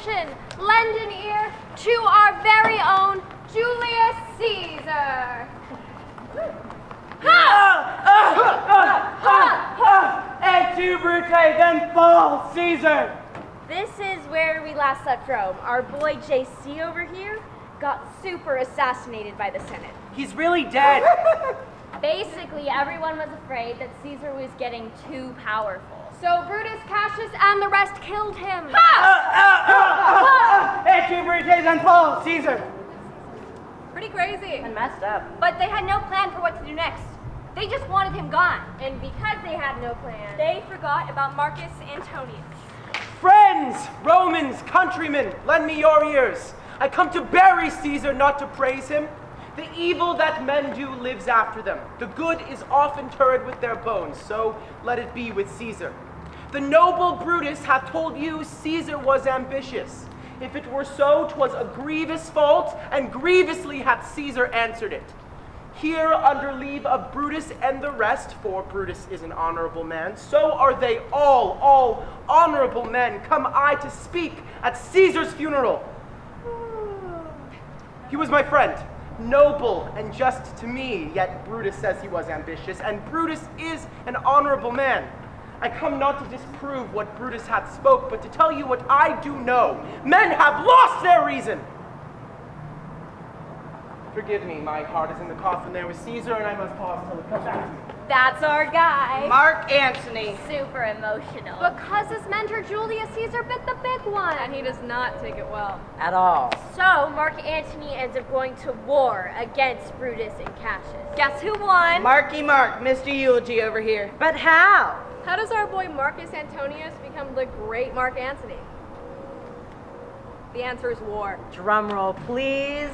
attention, lend an ear to our very own Julius Caesar. Et tu, Brute, then fall, Caesar! This is where we last left Rome. Our boy JC over here got super assassinated by the Senate. He's really dead. Basically, everyone was afraid that Caesar was getting too powerful. So Brutus, Cassius, and the rest killed him. Et tu, Brute, then fall, Caesar! Pretty crazy. And messed up. But they had no plan for what to do next. They just wanted him gone. And because they had no plan, They forgot about Marcus Antonius. Friends, Romans, countrymen, lend me your ears. I come to bury Caesar, not to praise him. The evil that men do lives after them. The good is often interred with their bones, so let it be with Caesar. The noble Brutus hath told you Caesar was ambitious. If it were so, 'twas a grievous fault, and grievously hath Caesar answered it. Here, under leave of Brutus and the rest, for Brutus is an honorable man, so are they all honorable men, come I to speak at Caesar's funeral. He was my friend, noble and just to me, yet Brutus says he was ambitious, and Brutus is an honorable man. I come not to disprove what Brutus hath spoke, but to tell you what I do know. Men have lost their reason. Forgive me, my heart is in the coffin there with Caesar, and I must pause till it comes back to me. that's our guy. Mark Antony. Super emotional. Because his mentor Julius Caesar bit the big one. And he does not take it well. At all. So, Mark Antony ends up going to war against Brutus and Cassius. Guess who won? Marky Mark, Mr. Eulogy over here. But how? How does our boy Marcus Antonius become the great Mark Antony? The answer is war. Drum roll, please.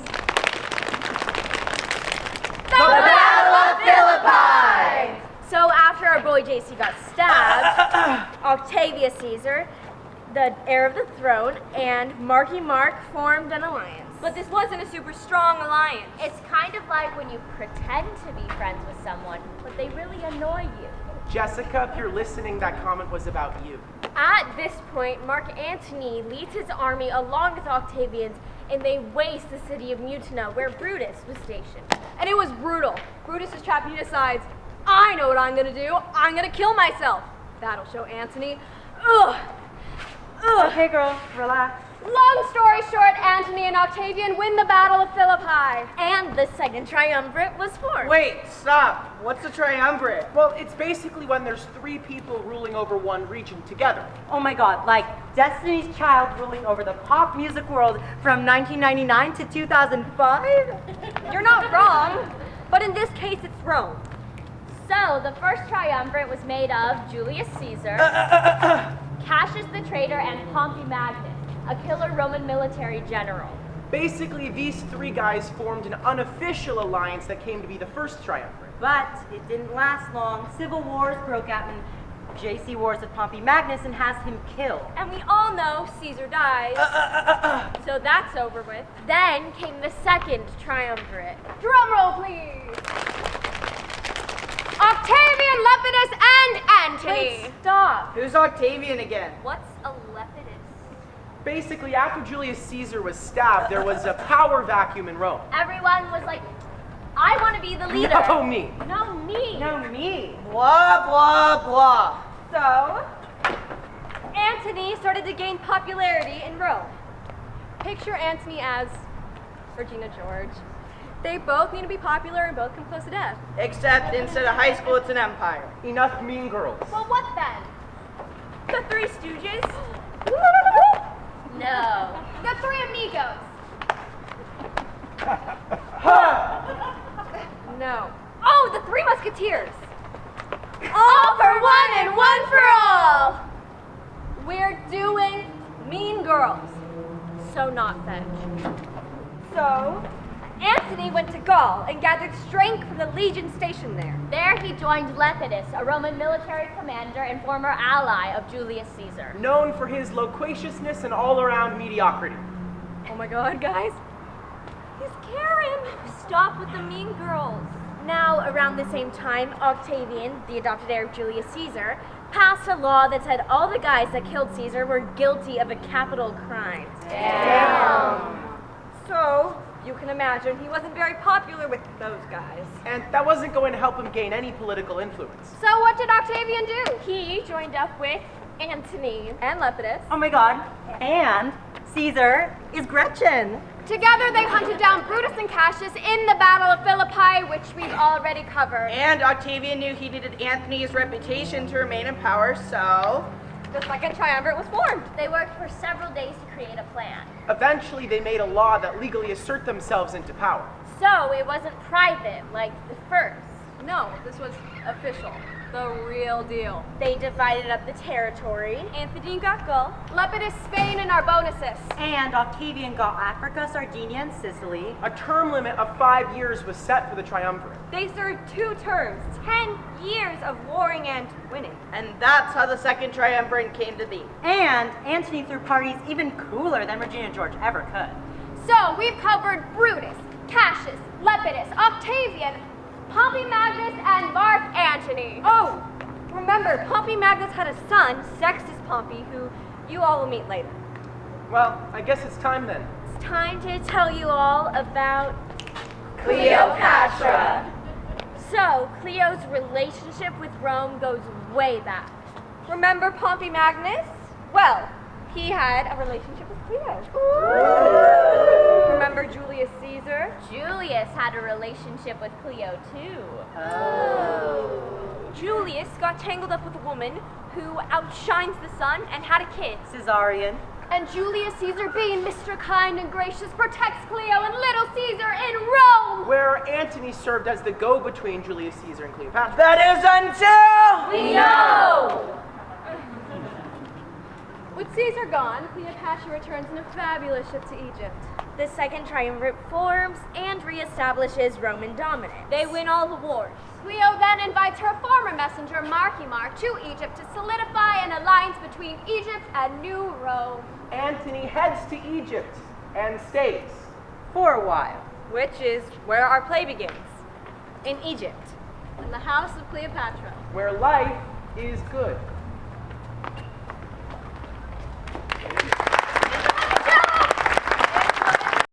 The Battle of Philippi! So after our boy JC got stabbed, Octavius Caesar, the heir of the throne, and Marky Mark formed an alliance. But this wasn't a super strong alliance. It's kind of like when you pretend to be friends with someone, but they really annoy you. Jessica, if you're listening, that comment was about you. At this point, Mark Antony leads his army along with Octavian's, and they waste the city of Mutina, where Brutus was stationed. And it was brutal. Brutus is trapped and he decides, I know what I'm gonna do. I'm gonna kill myself. That'll show Antony. Ugh. Okay, girl, relax. Long story short, Antony and Octavian win the Battle of Philippi. And the second triumvirate was formed. Wait, stop. What's the triumvirate? Well, it's basically when there's three people ruling over one region together. Oh my god, like Destiny's Child ruling over the pop music world from 1999 to 2005? You're not wrong, but in this case, it's Rome. So, the first triumvirate was made of Julius Caesar, Cassius the traitor, and Pompey Magnus, a killer Roman military general. Basically, these three guys formed an unofficial alliance that came to be the first triumvirate. But it didn't last long. Civil wars broke out and JC wars with Pompey Magnus and has him killed. And we all know Caesar dies, so that's over with. Then came the second triumvirate. Drum roll, please. Octavian, Lepidus, and Antony. Wait, stop. Who's Octavian again? What's a Lepidus? Basically, after Julius Caesar was stabbed, there was a power vacuum in Rome. Everyone was like, I want to be the leader. No, me. No, me. No, me. Blah, blah, blah. So, Antony started to gain popularity in Rome. Picture Antony as Regina George. They both need to be popular and both come close to death. Except instead of high school, it's an empire. Enough mean girls. Well, what then? The Three Stooges? No. The Three Amigos? No. Oh, the Three Musketeers! All for one and one for all! We're doing Mean Girls. So not French. So, Antony went to Gaul and gathered strength from the legion stationed there. There he joined Lepidus, a Roman military commander and former ally of Julius Caesar. Known for his loquaciousness and all-around mediocrity. Oh my god, guys. He's Karen. Stop with the mean girls. Now, around the same time, Octavian, the adopted heir of Julius Caesar, passed a law that said all the guys that killed Caesar were guilty of a capital crime. So, you can imagine he wasn't very popular with those guys. And that wasn't going to help him gain any political influence. So what did Octavian do? He joined up with Antony and Lepidus. Oh my god. And Caesar is Gretchen. Together they hunted down Brutus and Cassius in the Battle of Philippi, which we've already covered. And Octavian knew he needed Antony's reputation to remain in power, so... The second triumvirate was formed. They worked for several days to create a plan. Eventually, they made a law that legally assert themselves into power. So it wasn't private like the first. No, this was official. The real deal. They divided up the territory. Antony got Gaul, Lepidus Spain, and Narbonensis. And Octavian got Africa, Sardinia, and Sicily. A term limit of 5 years was set for the triumvirate. They served 2 terms, 10 years of warring and winning. And that's how the second triumvirate came to be. And Antony threw parties even cooler than Regina George ever could. So we've covered Brutus, Cassius, Lepidus, Octavian, Pompey Magnus, and Mark Antony. Oh, remember, Pompey Magnus had a son, Sextus Pompey, who you all will meet later. Well, I guess it's time then. It's time to tell you all about Cleopatra. So, Cleo's relationship with Rome goes way back. Remember Pompey Magnus? Well, he had a relationship with Cleo. Remember Julius Caesar? Julius had a relationship with Cleo too. Julius got tangled up with a woman who outshines the sun and had a kid. Caesarion. And Julius Caesar, being Mr. Kind and Gracious, protects Cleo and little Caesar in Rome. Where Antony served as the go-between Julius Caesar and Cleopatra. That is until... We know! With Caesar gone, Cleopatra returns in a fabulous ship to Egypt. The second triumvirate forms and reestablishes Roman dominance. They win all the wars. Cleo then invites her former messenger, Marky Mark, to Egypt to solidify an alliance between Egypt and New Rome. Antony heads to Egypt and stays. For a while. Which is where our play begins. In Egypt, in the house of Cleopatra. Where life is good.